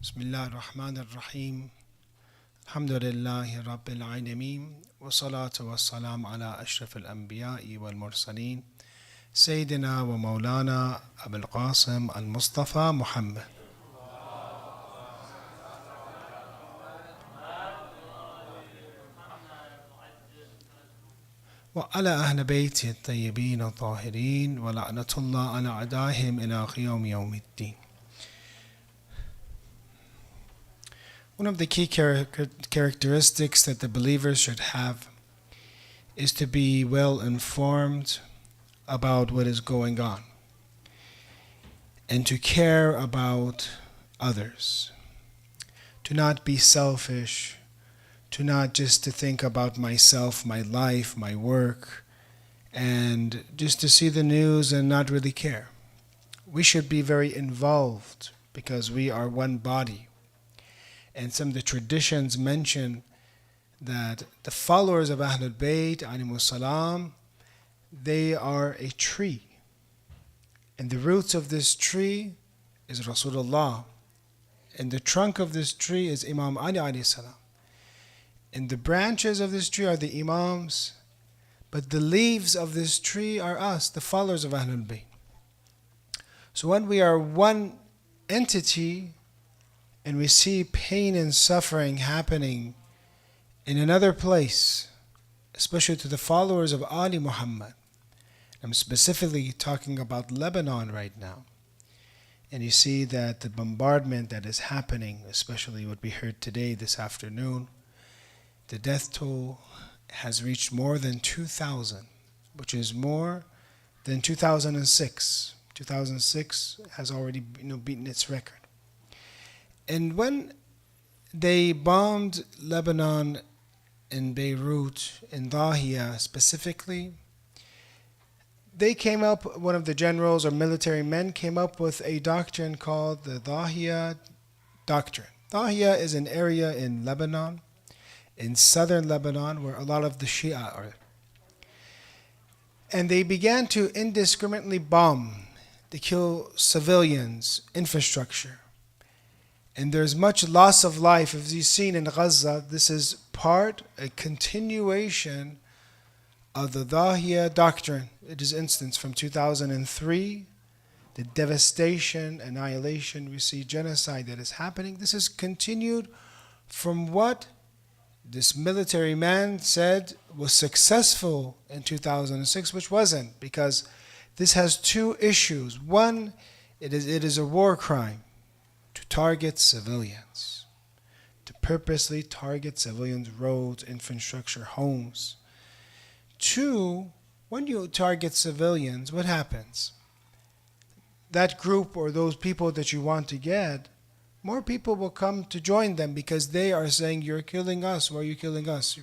بسم الله الرحمن الرحيم الحمد لله رب العالمين والصلاة والسلام على أشرف الأنبياء والمرسلين سيدنا ومولانا أبي القاسم المصطفى محمد وعلى أهل بيته الطيبين الطاهرين ولعنة الله على أعدائهم إلى قيام يوم الدين. One of the key characteristics that the believers should have is to be well informed about what is going on and to care about others, to not be selfish, to not just to think about myself, my life, my work, and just to see the news and not really care. We should be very involved because we are one body. And some of the traditions mention that the followers of Ahlul Bayt, alayhimus salam, they are a tree. And the roots of this tree is Rasulullah. And the trunk of this tree is Imam Ali alayhi salam. And the branches of this tree are the Imams. But the leaves of this tree are us, the followers of Ahlul Bayt. So when we are one entity, and we see pain and suffering happening in another place, especially to the followers of Ali Muhammad. I'm specifically talking about Lebanon right now. And you see that the bombardment that is happening, especially what we heard today, this afternoon, the death toll has reached more than 2,000, which is more than 2006. 2006 has already beaten its record. And when they bombed Lebanon in Beirut, in Dahiya specifically, they came up, one of the generals or military men came up with a doctrine called the Dahiya doctrine. Dahiya is an area in Lebanon, in southern Lebanon, where a lot of the Shia are. And they began to indiscriminately bomb, to kill civilians, infrastructure. And there's much loss of life. As you've seen in Gaza, this is a continuation of the Dahiya doctrine. It is instance from 2003, the devastation, annihilation, we see genocide that is happening. This is continued from what this military man said was successful in 2006, which wasn't, because this has two issues. One, it is a war crime. To target civilians, to purposely target civilians, roads, infrastructure, homes. Two, when you target civilians, what happens? That group or those people that you want to get, more people will come to join them because they are saying, you're killing us. Why are you killing us?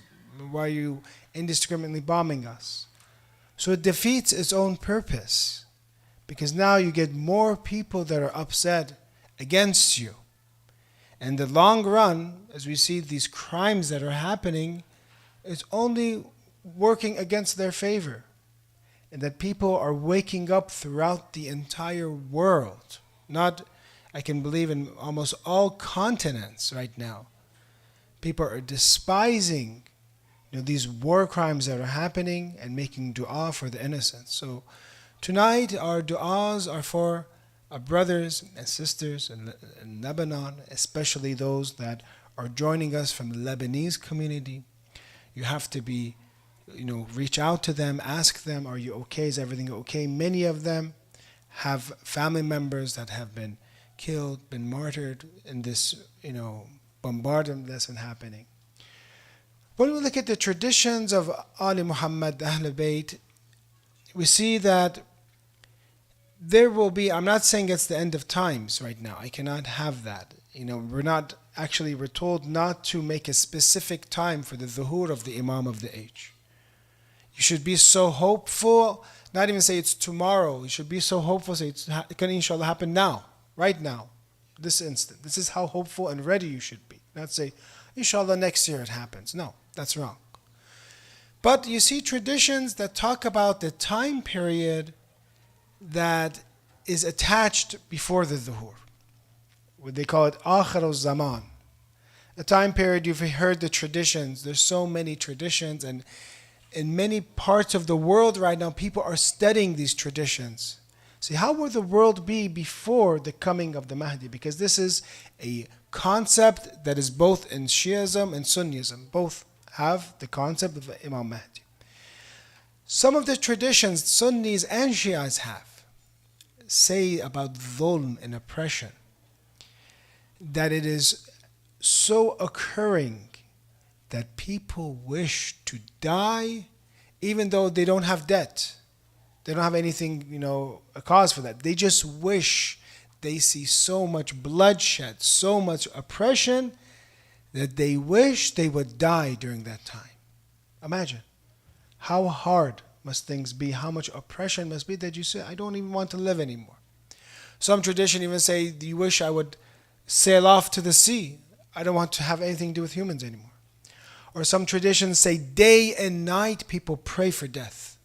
Why are you indiscriminately bombing us? So it defeats its own purpose because now you get more people that are upset against you. In the long run, as we see these crimes that are happening, it's only working against their favor. And that people are waking up throughout the entire world. Not, I can believe in almost all continents right now. People are despising these war crimes that are happening and making dua for the innocent. So tonight our duas are for our brothers and sisters in Lebanon, especially those that are joining us from the Lebanese community. You have to be, reach out to them, ask them, are you okay? Is everything okay? Many of them have family members that have been killed, been martyred in this, bombardment that's been happening. When we look at the traditions of Ali Muhammad, the Ahlul Bayt, we see that there will be, I'm not saying it's the end of times right now. I cannot have that. We're told not to make a specific time for the zuhur of the Imam of the age. You should be so hopeful, not even say it's tomorrow. You should be so hopeful, say it can inshallah happen now, right now, this instant. This is how hopeful and ready you should be. Not say, inshallah next year it happens. No, that's wrong. But you see traditions that talk about the time period that is attached before the dhuhr. what they call it Akhir al-Zaman. A time period you've heard the traditions. There's so many traditions, and in many parts of the world right now, people are studying these traditions. See, how will the world be before the coming of the Mahdi? Because this is a concept that is both in Shiism and Sunnism. Both have the concept of Imam Mahdi. Some of the traditions Sunnis and Shias have say about dhulm and oppression, that it is so occurring that people wish to die even though they don't have debt. They don't have anything, a cause for that. They just wish. They see so much bloodshed, so much oppression, that they wish they would die during that time. Imagine how hard must things be, how much oppression must be that you say, I don't even want to live anymore. Some tradition even say, do you wish I would sail off to the sea? I don't want to have anything to do with humans anymore. Or some traditions say day and night people pray for death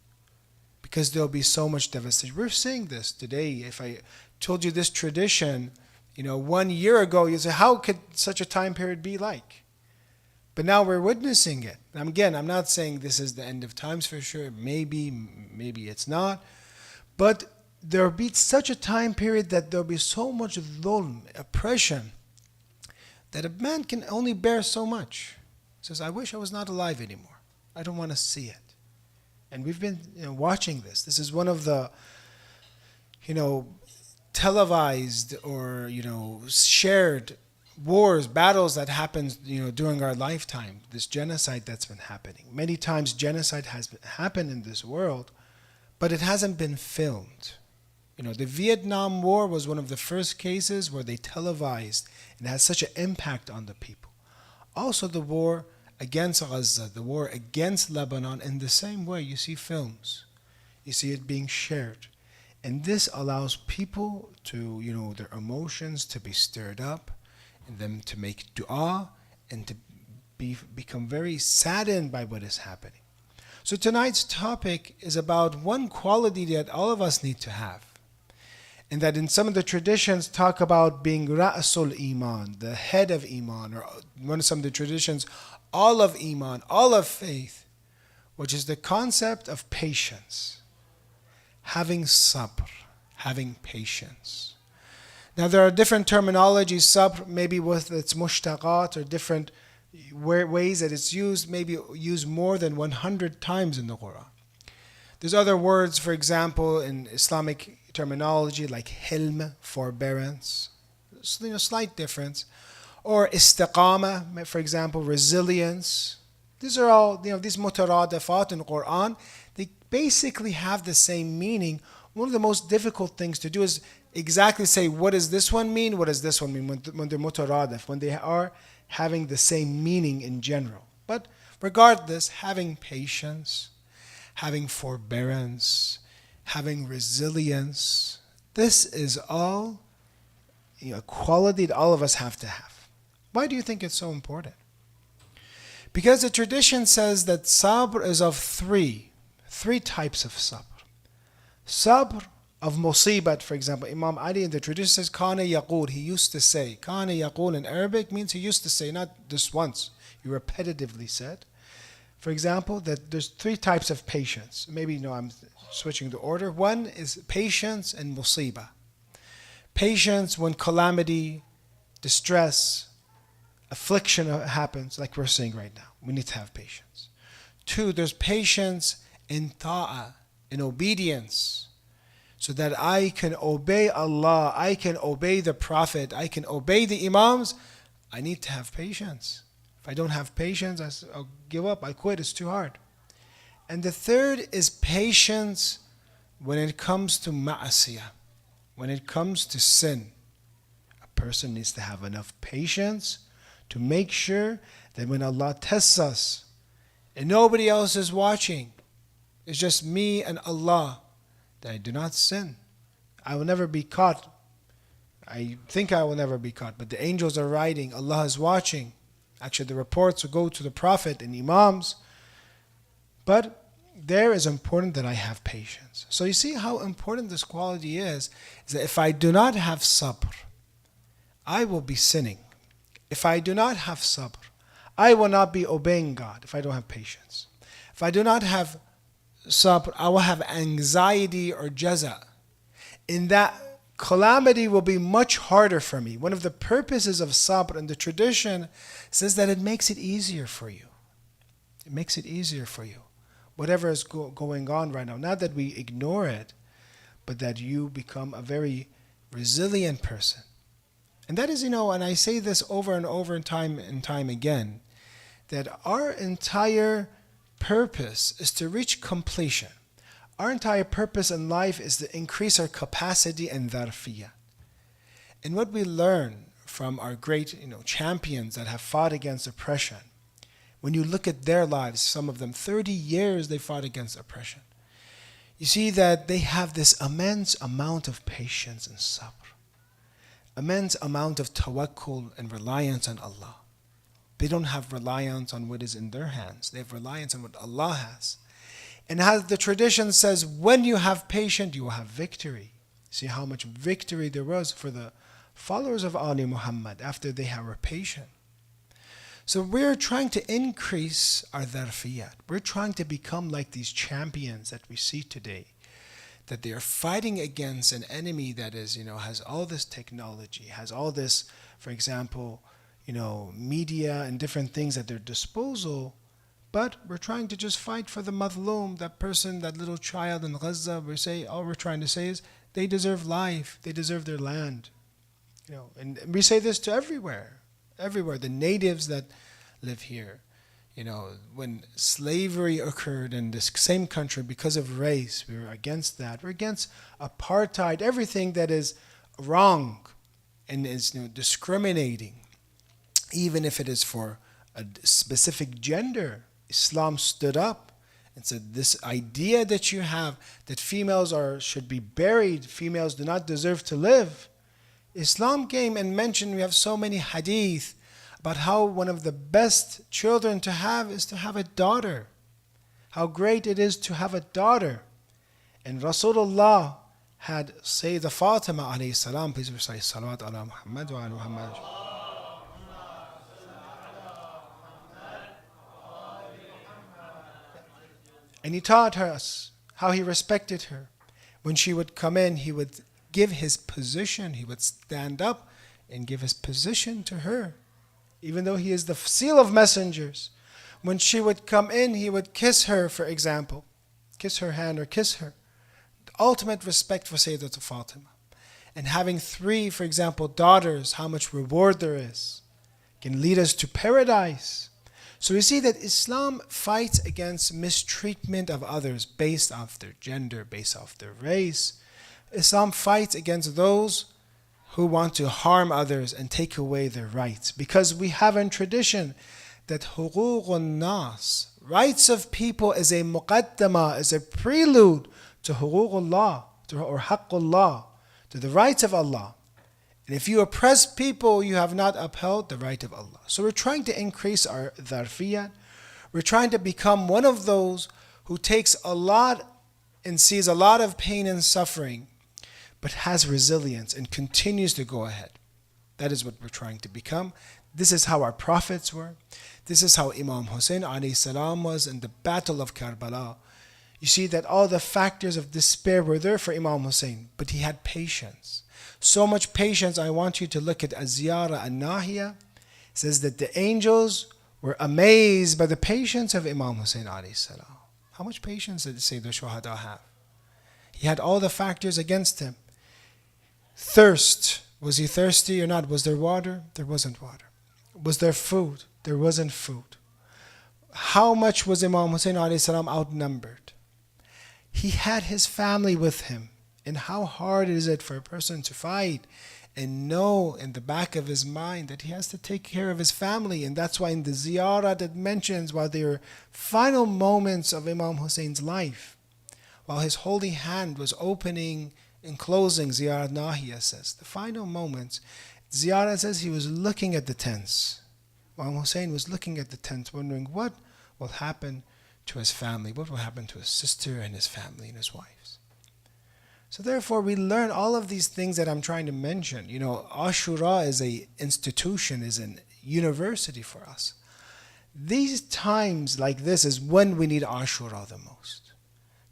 because there'll be so much devastation. We're seeing this today. If I told you this tradition, 1 year ago, you'd say, how could such a time period be like? But now we're witnessing it. Again, I'm not saying this is the end of times for sure. Maybe it's not. But there'll be such a time period that there'll be so much dhulm, oppression, that a man can only bear so much. He says, I wish I was not alive anymore. I don't want to see it. And we've been watching this. This is one of the, televised or, shared wars, battles that happens, during our lifetime. This genocide that's been happening. Many times genocide has happened in this world, but it hasn't been filmed. The Vietnam War was one of the first cases where they televised and had such an impact on the people. Also the war against Gaza, the war against Lebanon, in the same way you see films. You see it being shared. And this allows people to, their emotions to be stirred up, and them to make dua, and to become very saddened by what is happening. So tonight's topic is about one quality that all of us need to have. And that in some of the traditions talk about being Ra'sul Iman, the head of Iman, or one of some of the traditions, all of Iman, all of faith, which is the concept of patience. Having sabr, having patience. Now there are different terminologies, sabr, maybe with its mushtaqat or different ways that it's used, maybe used more than 100 times in the Quran. There's other words, for example, in Islamic terminology like hilm, forbearance, slight difference. Or istiqama, for example, resilience. These are all, these mutaradifat in Quran, they basically have the same meaning. One of the most difficult things to do is exactly say, what does this one mean? What does this one mean? When they're mutaradif, when they are having the same meaning in general. But regardless, having patience, having forbearance, having resilience, this is all a quality that all of us have to have. Why do you think it's so important? Because the tradition says that sabr is of three types of sabr. Sabr of musibat, for example, Imam Ali in the tradition says, Kana yaqul, he used to say. Kana yaqul in Arabic means he used to say, not just once, he repetitively said. For example, that there's 3 types of patience. Maybe, I'm switching the order. One is patience and musibah. Patience when calamity, distress, affliction happens, like we're seeing right now. We need to have patience. 2, there's patience in ta'ah, in obedience, so that I can obey Allah, I can obey the Prophet, I can obey the Imams. I need to have patience. If I don't have patience, I'll give up, I quit, it's too hard. And the 3rd is patience when it comes to ma'asiyah, when it comes to sin. A person needs to have enough patience to make sure that when Allah tests us and nobody else is watching, it's just me and Allah, that I do not sin. I will never be caught. I think I will never be caught, but the angels are writing, Allah is watching. Actually, the reports will go to the Prophet and Imams. But there is important that I have patience. So you see how important this quality is that if I do not have sabr, I will be sinning. If I do not have sabr, I will not be obeying God if I don't have patience. If I do not have sabr, I will have anxiety or jaza. In that, calamity will be much harder for me. One of the purposes of sabr in the tradition says that it makes it easier for you. It makes it easier for you. Whatever is going on right now, not that we ignore it, but that you become a very resilient person. And that is, and I say this over and over and time again, that our entire purpose is to reach completion. Our entire purpose in life is to increase our capacity and dharfiyah. And what we learn from our great, champions that have fought against oppression, when you look at their lives, some of them 30 years they fought against oppression. You see that they have this immense amount of patience and sabr, immense amount of tawakkul and reliance on Allah. They don't have reliance on what is in their hands. They have reliance on what Allah has. And as the tradition says, when you have patience, you will have victory. See how much victory there was for the followers of Ali Muhammad after they were patient. So we're trying to increase our dharfiyat. We're trying to become like these champions that we see today, that they are fighting against an enemy that is, has all this technology, has all this, for example, media and different things at their disposal. But we're trying to just fight for the madloom, that person, that little child in Gaza. All we're trying to say is they deserve life, they deserve their land. And we say this to everywhere. The natives that live here, when slavery occurred in this same country because of race, we were against that. We're against apartheid, everything that is wrong and is discriminating, even if it is for a specific gender. Islam stood up and said, this idea that you have that females should be buried, females do not deserve to live. Islam came and mentioned, we have so many hadith about how one of the best children to have is to have a daughter. How great it is to have a daughter. And Rasulullah had Sayyidah Fatima alayhi salam, peace be upon her, salawat ala Muhammad wa ala Muhammad. And he taught us how he respected her. When she would come in, he would give his position. He would stand up and give his position to her, even though he is the seal of messengers. When she would come in, he would kiss her, for example. Kiss her hand or kiss her. The ultimate respect for Sayyidat Fatima. And having 3, for example, daughters, how much reward there is, can lead us to paradise. So we see that Islam fights against mistreatment of others based off their gender, based off their race. Islam fights against those who want to harm others and take away their rights. Because we have in tradition that huququn nas, rights of people, is a muqaddama, is a prelude to huququllah, or haqqullah, to the rights of Allah. And if you oppress people, you have not upheld the right of Allah. So we're trying to increase our dharfiyat. We're trying to become one of those who takes a lot and sees a lot of pain and suffering, but has resilience and continues to go ahead. That is what we're trying to become. This is how our prophets were. This is how Imam Hussein alayhi salam was in the battle of Karbala. You see that all the factors of despair were there for Imam Hussein, but he had patience. So much patience. I want you to look at Az-Ziyara An-Nahiya. It says that the angels were amazed by the patience of Imam Hussein alayhi salam. How much patience did Sayyid Shuhada have? He had all the factors against him. Thirst. Was he thirsty or not? Was there water? There wasn't water. Was there food? There wasn't food. How much was Imam Hussein alayhi salam outnumbered? He had his family with him. And how hard is it for a person to fight and know in the back of his mind that he has to take care of his family. And that's why in the ziyarat it mentions, while they were final moments of Imam Hussein's life, while his holy hand was opening and closing, Ziyarat Nahiya says, the final moments, Ziyarat says he was looking at the tents. Imam Hussein was looking at the tents, wondering what will happen to his family, what will happen to his sister and his family and his wives. So therefore, we learn all of these things that I'm trying to mention. Ashura is a institution, is an university for us. These times like this is when we need Ashura the most.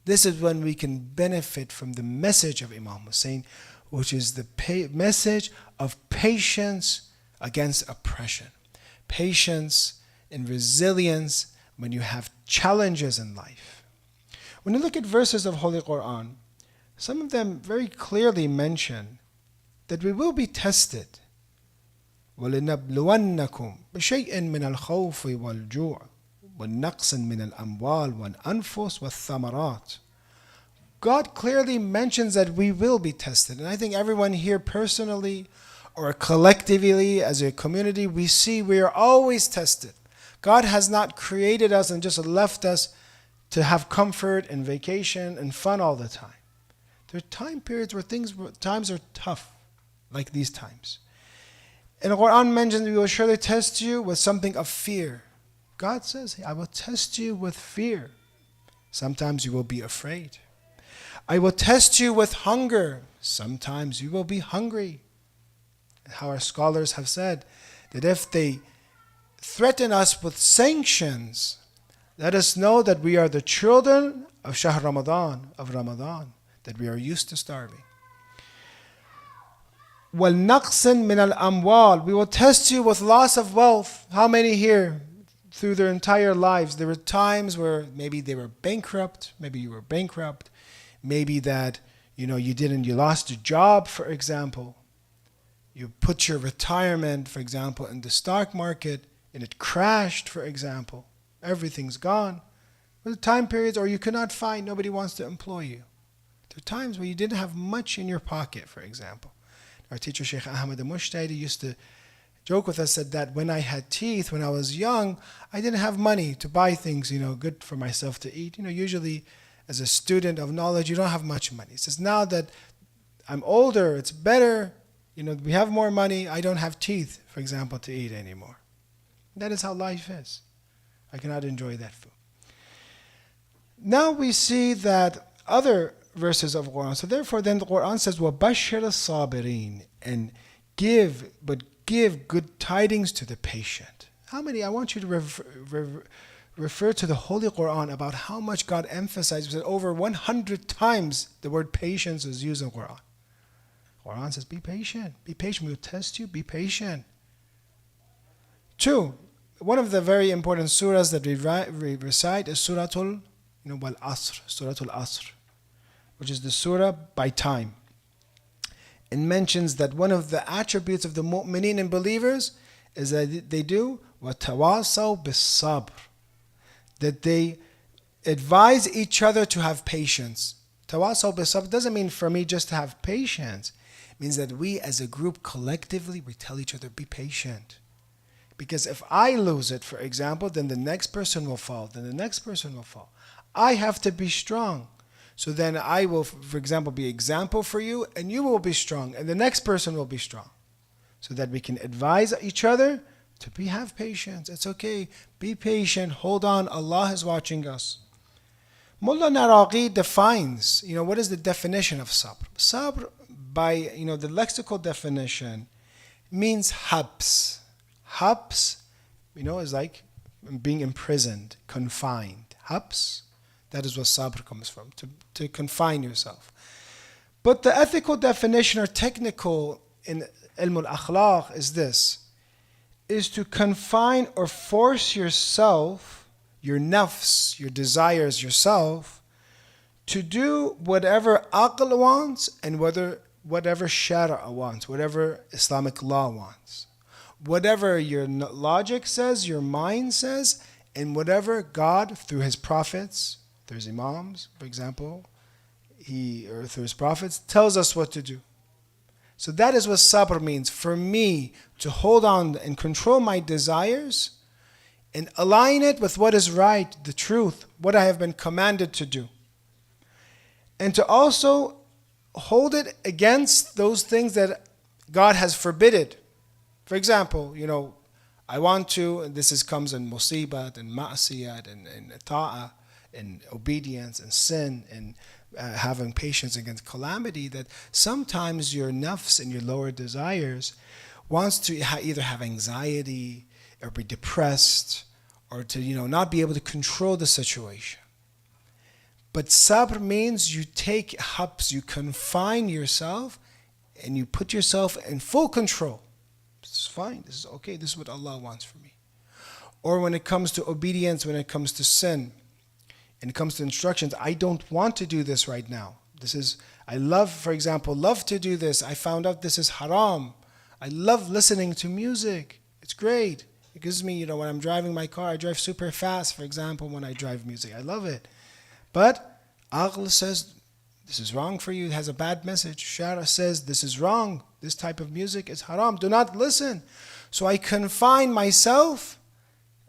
This is when we can benefit from the message of Imam Hussein, which is the message of patience against oppression. Patience and resilience when you have challenges in life. When you look at verses of Holy Quran, some of them very clearly mention that we will be tested. وَلِنَبْلُوَنَّكُمْ بِشَيْءٍ مِّنَ الْخَوْفِ وَالْجُوعِ وَالنَّقْصٍ مِّنَ الْأَمْوَالِ وَالْأَنفُسِ وَالثَّمَرَاتِ. God clearly mentions that we will be tested. And I think everyone here personally or collectively as a community, we see we are always tested. God has not created us and just left us to have comfort and vacation and fun all the time. There are time periods where times are tough, like these times. And the Quran mentions we will surely test you with something of fear. God says, I will test you with fear. Sometimes you will be afraid. I will test you with hunger. Sometimes you will be hungry. How our scholars have said that if they threaten us with sanctions, let us know that we are the children of Shahr Ramadan, that we are used to starving. وَالنَّقْصٍ مِّنَ الْأَمْوَالِ. We will test you with loss of wealth. How many here through their entire lives, there were times where maybe they were bankrupt, maybe you were bankrupt, maybe that you lost your job, for example. You put your retirement, for example, in the stock market and it crashed, for example. Everything's gone. There are time periods or you cannot find, nobody wants to employ you. There are times where you didn't have much in your pocket, for example. Our teacher, Sheikh Ahmed al-Mushtahidi, used to joke with us, said that when I had teeth, when I was young, I didn't have money to buy things, good for myself to eat. Usually as a student of knowledge, you don't have much money. He says, now that I'm older, it's better, we have more money, I don't have teeth, for example, to eat anymore. That is how life is. I cannot enjoy that food. Now we see that other verses of Quran. So therefore then the Quran says, وَبَشِّرَ الصَّابِرِينَ, and give good tidings to the patient. How many? I want you to refer to the Holy Quran about how much God emphasizes that over 100 times the word patience is used in Quran. Quran says, be patient. Be patient. We will test you. Be patient. 2, one of the very important surahs that we recite is Suratul Asr, Suratul Asr, which is the surah by time. It mentions that one of the attributes of the mu'mineen and believers is that they do وَتَوَاصَوْا بِالصَّبْرِ, that they advise each other to have patience. Tawasaw bisabr doesn't mean for me just to have patience. It means that we as a group collectively, we tell each other, be patient. Because if I lose it, for example, then the next person will fall, then the next person will fall. I have to be strong. So then I will, for example, be example for you, and you will be strong, and the next person will be strong. So that we can advise each other to have patience. It's okay. Be patient. Hold on. Allah is watching us. Mullah Naraqi defines, what is the definition of sabr? Sabr, by, the lexical definition, means habs. Habs, is like being imprisoned, confined. Habs, that is what sabr comes from, to confine yourself. But the ethical definition or technical in ilm al-akhlaq is this, is to confine or force yourself, your nafs, your desires, yourself, to do whatever aql wants and whatever shara wants, whatever Islamic law wants. Whatever your logic says, your mind says, and whatever God, through His prophets, through His imams, for example, or through His prophets, tells us what to do. So that is what sabr means. For me to hold on and control my desires and align it with what is right, the truth, what I have been commanded to do. And to also hold it against those things that God has forbidden. For example, I want to, and comes in musibat and ma'asiyat and ta'ah and obedience and sin and having patience against calamity, that sometimes your nafs and your lower desires wants to either have anxiety or be depressed or to not be able to control the situation. But sabr means you take habs, you confine yourself and you put yourself in full control. This is fine, this is okay, this is what Allah wants for me. Or when it comes to obedience, when it comes to sin, and it comes to instructions, I don't want to do this right now. I love, for example, love to do this. I found out this is haram. I love listening to music. It's great. It gives me, when I'm driving my car, I drive super fast, for example, when I drive music. I love it. But Aql says, this is wrong for you. It has a bad message. Shara says, this is wrong. This type of music is haram. Do not listen. So I confine myself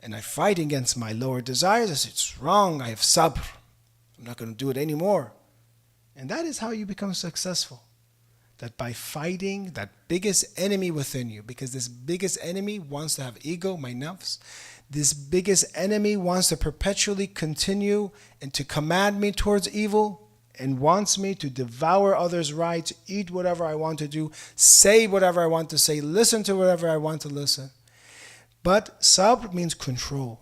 and I fight against my lower desires. I say, it's wrong. I have sabr. I'm not going to do it anymore. And that is how you become successful. That by fighting that biggest enemy within you, because this biggest enemy wants to have ego, my nafs. This biggest enemy wants to perpetually continue and to command me towards evil and wants me to devour others' rights, eat whatever I want to do, say whatever I want to say, listen to whatever I want to listen. But sabr means control.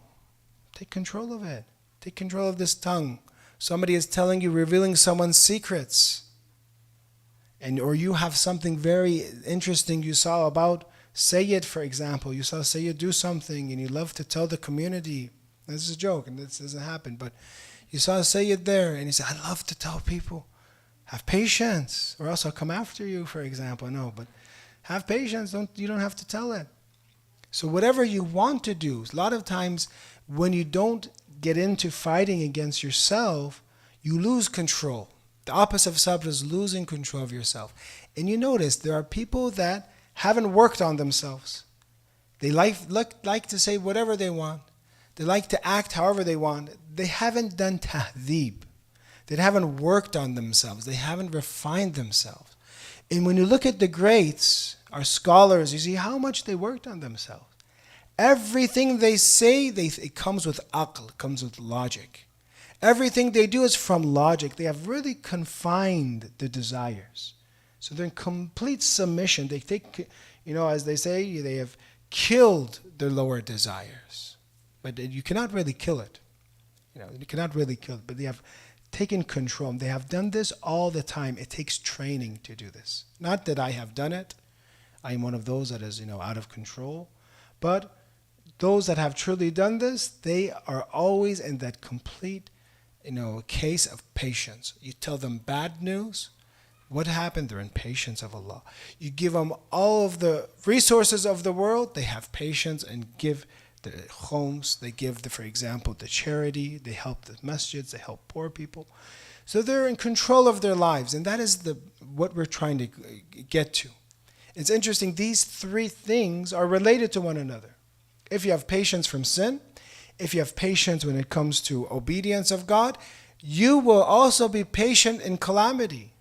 Take control of it. Take control of this tongue. Somebody is telling you, revealing someone's secrets. Or you have something very interesting you saw about Sayyid, for example. You saw Sayyid do something and you love to tell the community. This is a joke and this doesn't happen, but you saw Sayyid there and you said, I love to tell people. Have patience or else I'll come after you, for example. No, but have patience. You don't have to tell it. So whatever you want to do, a lot of times when you don't get into fighting against yourself, you lose control. The opposite of sabr is losing control of yourself. And you notice there are people that haven't worked on themselves. They like to say whatever they want. They like to act however they want. They haven't done tahdib. They haven't worked on themselves. They haven't refined themselves. And when you look at the greats, our scholars, you see how much they worked on themselves. Everything they say, it comes with aql, it comes with logic. Everything they do is from logic. They have really confined the desires. So they're in complete submission. They take, as they say, they have killed their lower desires. But you cannot really kill it. You cannot really kill it. But they have taken control. They have done this all the time. It takes training to do this. Not that I have done it. I am one of those that is, out of control. But those that have truly done this, they are always in that complete, case of patience. You tell them bad news. What happened? They're in patience of Allah. You give them all of the resources of the world. They have patience and give the homes. They give, for example, the charity. They help the masjids. They help poor people. So they're in control of their lives. And that is what we're trying to get to. It's interesting. These three things are related to one another. If you have patience from sin, if you have patience when it comes to obedience of God, you will also be patient in calamity.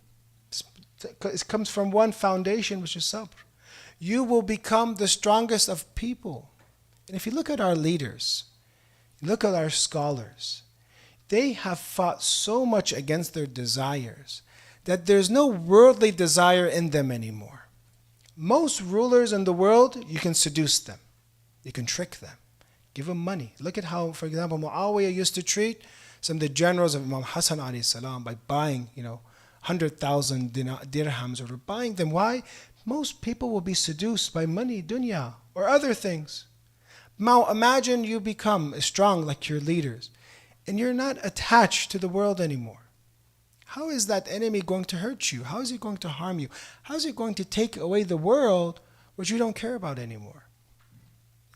It comes from one foundation, which is sabr. You will become the strongest of people. And if you look at our leaders, look at our scholars, they have fought so much against their desires that there's no worldly desire in them anymore. Most rulers in the world, you can seduce them. You can trick them. Give them money. Look at how, for example, Muawiyah used to treat some of the generals of Imam Hassan alayhi salam by buying, 100,000 dirhams or buying them. Why? Most people will be seduced by money, dunya, or other things. Now imagine you become strong like your leaders and you're not attached to the world anymore. How is that enemy going to hurt you? How is he going to harm you? How is he going to take away the world which you don't care about anymore?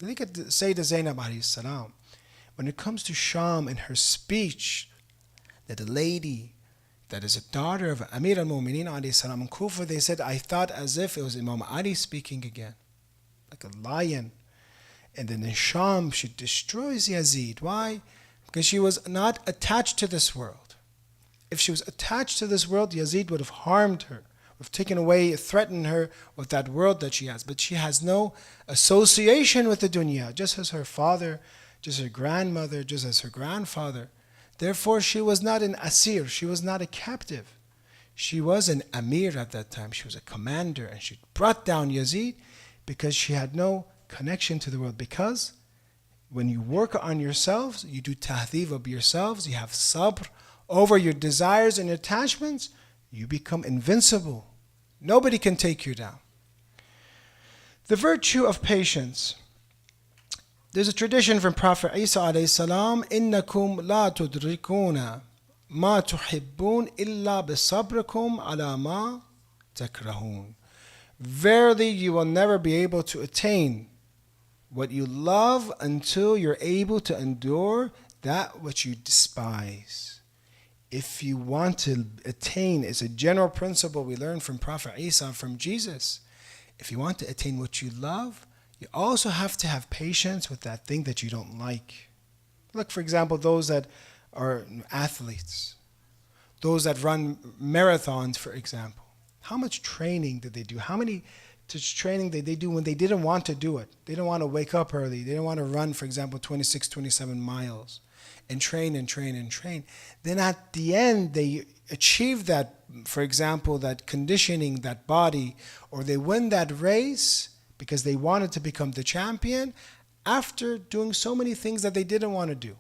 Look at Sayyidah Zainab alayhi salam. When it comes to Sham and her speech, that a lady that is a daughter of Amir al-Mu'mineen alayhi salam in Kufa, they said, I thought as if it was Imam Ali speaking again, like a lion. And then in Sham, she destroys Yazid. Why? Because she was not attached to this world. If she was attached to this world, Yazid would have harmed her, would have taken away, threatened her with that world that she has. But she has no association with the dunya, just as her father, just as her grandmother, just as her grandfather. Therefore, she was not an asir, she was not a captive. She was an amir at that time. She was a commander, and she brought down Yazid because she had no connection to the world. Because when you work on yourselves, you do tahdhib of yourselves, you have sabr over your desires and attachments, you become invincible. Nobody can take you down. The virtue of patience. There's a tradition from Prophet Isa alayhi salam, إِنَّكُمْ لَا تُدْرِكُونَ مَا تُحِبُّونَ إِلَّا بِصَبْرِكُمْ عَلَى مَا تَكْرَهُونَ. Verily, you will never be able to attain what you love until you're able to endure that which you despise. If you want to attain, it's a general principle we learn from Prophet Isa, from Jesus. If you want to attain what you love, you also have to have patience with that thing that you don't like. Look, for example, those that are athletes, those that run marathons, for example. How much training did they do? How many training did they do when they didn't want to do it? They didn't want to wake up early. They didn't want to run, for example, 26, 27 miles and train and train and train. Then at the end, they achieve that, for example, that conditioning, that body, or they win that race because they wanted to become the champion after doing so many things that they didn't want to do.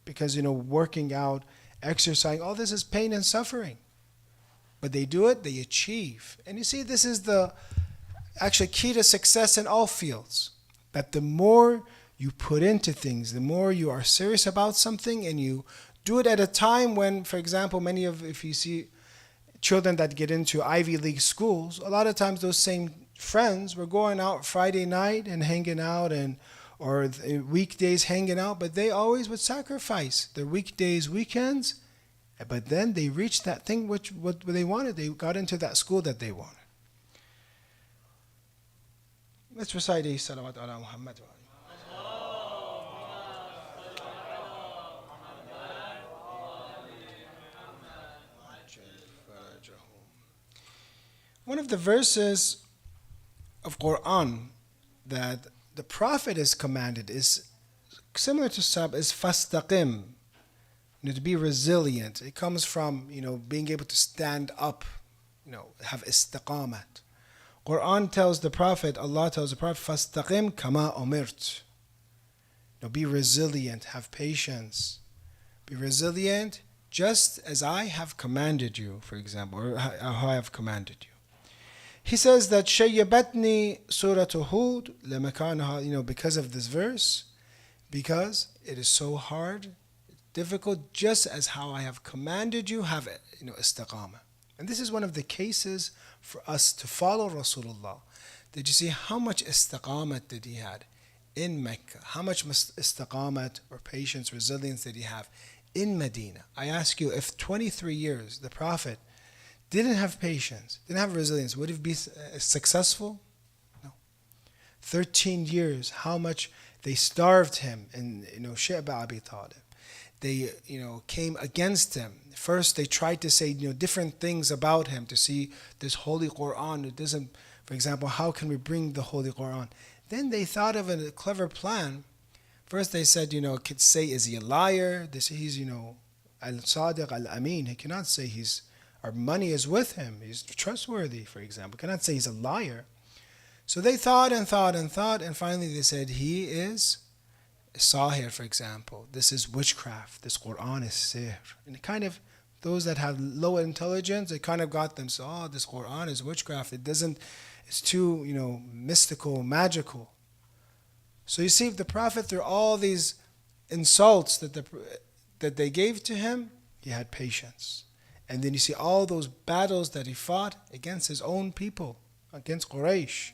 Because, working out, exercising, all this is pain and suffering. But they do it, they achieve. And you see, this is the actually key to success in all fields. That the more you put into things, the more you are serious about something, and you do it at a time when, for example, if you see children that get into Ivy League schools, a lot of times those same friends were going out Friday night and hanging out, or weekdays hanging out, but they always would sacrifice their weekdays, weekends, but then they reached that thing what they wanted. They got into that school that they wanted. Let's recite a salawat ala Muhammad. One of the verses of Quran that the Prophet is commanded is similar to Sabr, is fastaqim, to be resilient. It comes from being able to stand up, have istiqamat. Quran tells the Prophet, Allah tells the Prophet, fastaqim kama umirt. Be resilient, have patience. Be resilient just as I have commanded you, for example, or how I have commanded you. He says that shayyabatni surah Hud lamakaanaha, because of this verse, because it is so hard, difficult, just as how I have commanded you, have it, istiqamah. And this is one of the cases for us to follow Rasulullah. Did you see how much istiqamat did he had in Mecca? How much istiqamat or patience, resilience did he have in Medina? I ask you, if 23 years the Prophet didn't have patience, didn't have resilience, would he be successful? No. 13 years, how much they starved him in Shi'ba Abi Talib. They came against him. First they tried to say different things about him, to see this Holy Quran. It doesn't, for example, how can we bring the Holy Quran? Then they thought of a clever plan. First they said, could say, is he a liar? They say he's al-Sadiq al-Amin. He cannot say our money is with him. He's trustworthy, for example. Cannot say he's a liar. So they thought and thought and thought, and finally they said he is sahir, for example. This is witchcraft. This Quran is sihr. And those that have low intelligence, it kind of got them. So, this Quran is witchcraft. It's too, mystical, magical. So you see, the Prophet, through all these insults that they gave to him, he had patience. And then you see all those battles that he fought against his own people, against Quraysh.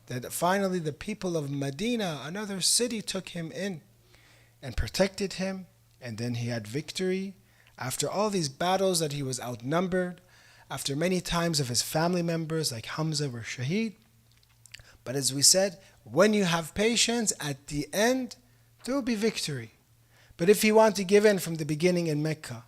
That finally the people of Medina, another city, took him in and protected him. And then he had victory. After all these battles that he was outnumbered, after many times of his family members like Hamza were shaheed. But as we said, when you have patience, at the end, there will be victory. But if you want to give in from the beginning in Mecca,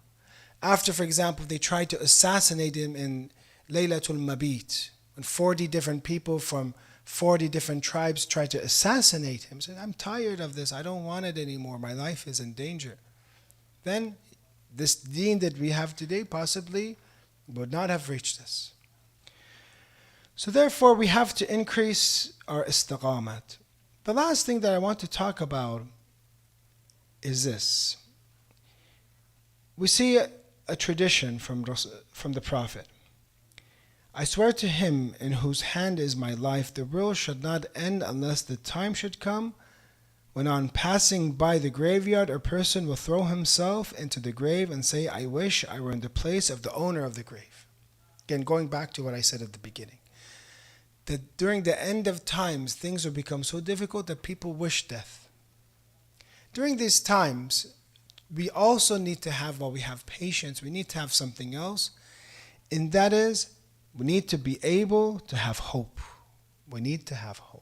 after, for example, they tried to assassinate him in Laylatul Mabit, when 40 different people from 40 different tribes tried to assassinate him. He said, I'm tired of this. I don't want it anymore. My life is in danger. Then This deen that we have today possibly would not have reached us. So therefore, we have to increase our istiqamat. The last thing that I want to talk about is this. We see a tradition from the Prophet. I swear to him in whose hand is my life, the world should not end unless the time should come when on passing by the graveyard, a person will throw himself into the grave and say, I wish I were in the place of the owner of the grave. Again, going back to what I said at the beginning. That during the end of times, things will become so difficult that people wish death. During these times, we also need to have, while we have patience, we need to have something else. And that is, we need to be able to have hope. We need to have hope.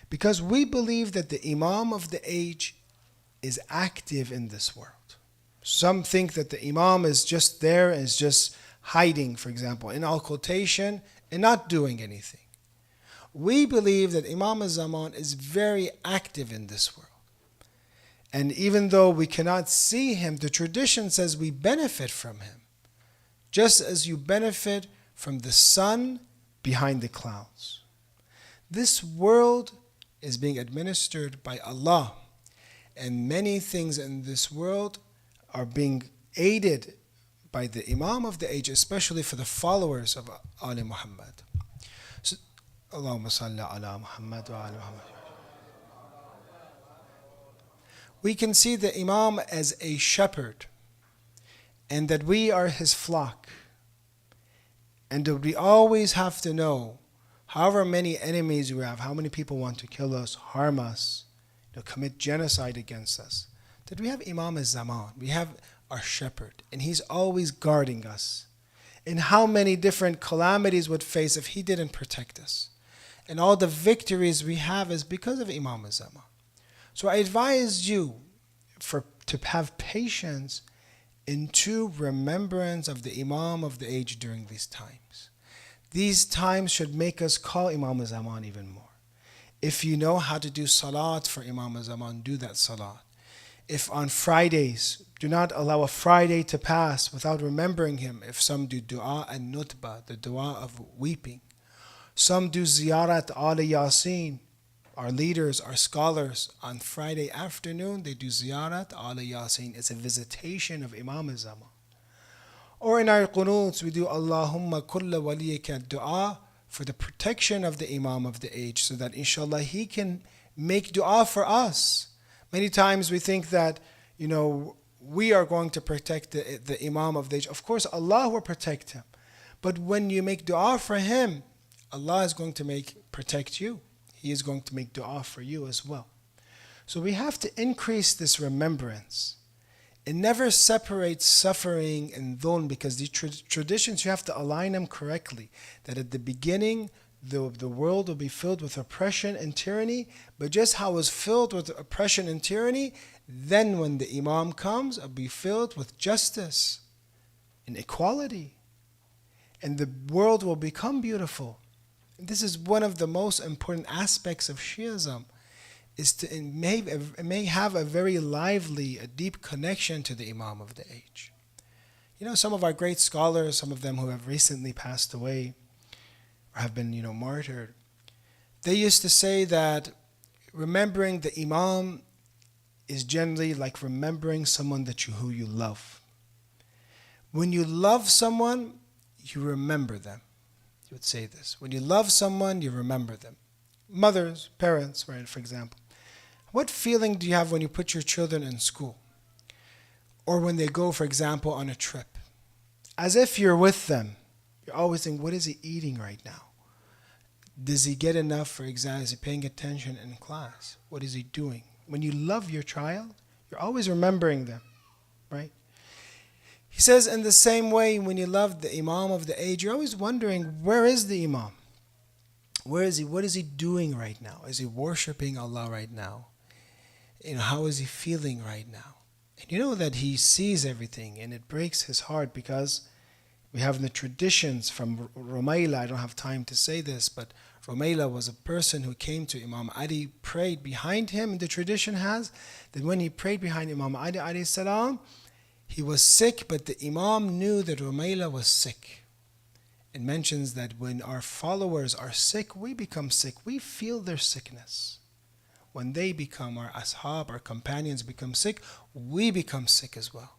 Because we believe that the Imam of the age is active in this world. Some think that the Imam is just there and is just hiding, for example, in occultation and not doing anything. We believe that Imam al-Zaman is very active in this world. And even though we cannot see him, the tradition says we benefit from him. Just as you benefit from the sun behind the clouds. This world is being administered by Allah, and many things in this world are being aided by the Imam of the age, especially for the followers of Ali Muhammad. So, Allahumma salli ala Muhammad wa ala Muhammad. We can see the Imam as a shepherd, and that we are his flock, and that we always have to know, however many enemies we have, how many people want to kill us, harm us, commit genocide against us, that we have Imam al-Zaman, we have our shepherd, and he's always guarding us. And how many different calamities would face if he didn't protect us. And all the victories we have is because of Imam al-Zaman. So I advise you to have patience into remembrance of the Imam of the age during these times. These times should make us call Imam al-Zaman even more. If you know how to do salat for Imam al-Zaman, do that salat. If on Fridays, do not allow a Friday to pass without remembering him. If some do dua and nutba, the dua of weeping. Some do ziyarat al-Yasin. Our leaders, our scholars, on Friday afternoon, they do ziyarat al-Yasin. It's a visitation of Imam al-Zaman. Or in our qunuts, we do Allahumma kulla waliyaka dua for the protection of the Imam of the age, so that inshallah he can make dua for us. Many times we think that, we are going to protect the Imam of the age. Of course, Allah will protect him. But when you make dua for him, Allah is going to protect you. He is going to make dua for you as well. So we have to increase this remembrance. It never separates suffering and dhulm, because the traditions, you have to align them correctly. That at the beginning, the world will be filled with oppression and tyranny, but just how it was filled with oppression and tyranny, then when the Imam comes, it will be filled with justice and equality. And the world will become beautiful. And this is one of the most important aspects of Shiism, is it may have a very lively, a deep connection to the Imam of the age. Some of our great scholars, some of them who have recently passed away, or have been, martyred, they used to say that remembering the Imam is generally like remembering someone who you love. When you love someone, you remember them. You would say this. When you love someone, you remember them. Mothers, parents, right, for example. What feeling do you have when you put your children in school? Or when they go, for example, on a trip? As if you're with them. You're always thinking, what is he eating right now? Does he get enough for exams? Is he paying attention in class? What is he doing? When you love your child, you're always remembering them, right? He says in the same way, when you love the Imam of the age, you're always wondering, where is the Imam? Where is he? What is he doing right now? Is he worshiping Allah right now? How is he feeling right now? And you know that he sees everything, and it breaks his heart, because we have in the traditions from Rumayla, I don't have time to say this, but Rumayla was a person who came to Imam Ali, prayed behind him, and the tradition has that when he prayed behind Imam Ali alayhi salam, He was sick, but the Imam knew that Rumayla was sick. It mentions that when our followers are sick, we become sick. We feel their sickness. When they become our ashab, our companions become sick, we become sick as well.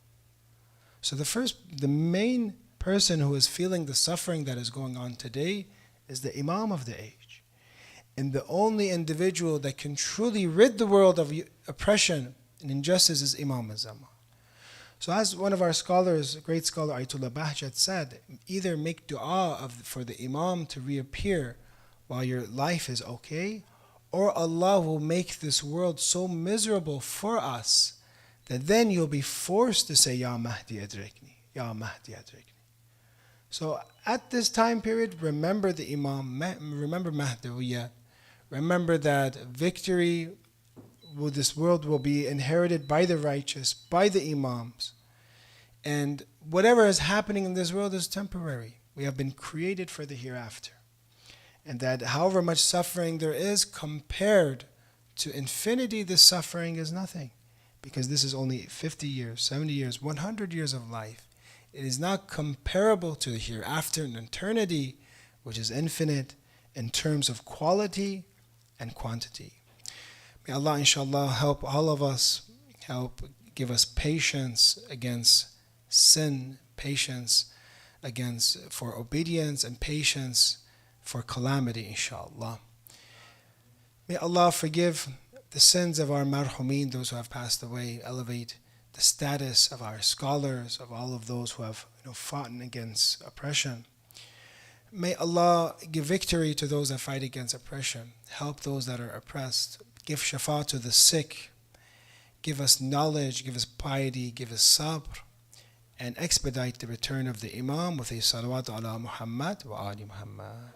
So the main person who is feeling the suffering that is going on today is the Imam of the age. And the only individual that can truly rid the world of oppression and injustice is Imam al-Zaman. So as one of our scholars, a great scholar Ayatollah Bahjat said, either make dua for the Imam to reappear while your life is okay, or Allah will make this world so miserable for us that then you'll be forced to say, Ya Mahdi adrikni, Ya Mahdi adrikni. So at this time period, remember the Imam, remember Mahdawiyya, remember that victory, this world will be inherited by the righteous, by the Imams. And whatever is happening in this world is temporary. We have been created for the hereafter. And that however much suffering there is, compared to infinity, this suffering is nothing. Because this is only 50 years, 70 years, 100 years of life. It is not comparable to the hereafter and eternity, which is infinite in terms of quality and quantity. May Allah inshallah help all of us, help give us patience against sin, patience for obedience, and patience for calamity, inshallah. May Allah forgive the sins of our marhumin, those who have passed away, elevate the status of our scholars, of all of those who have fought against oppression. May Allah give victory to those that fight against oppression, help those that are oppressed, give shafa to the sick, give us knowledge, give us piety, give us sabr, and expedite the return of the Imam with a salawat ala Muhammad wa ali Muhammad.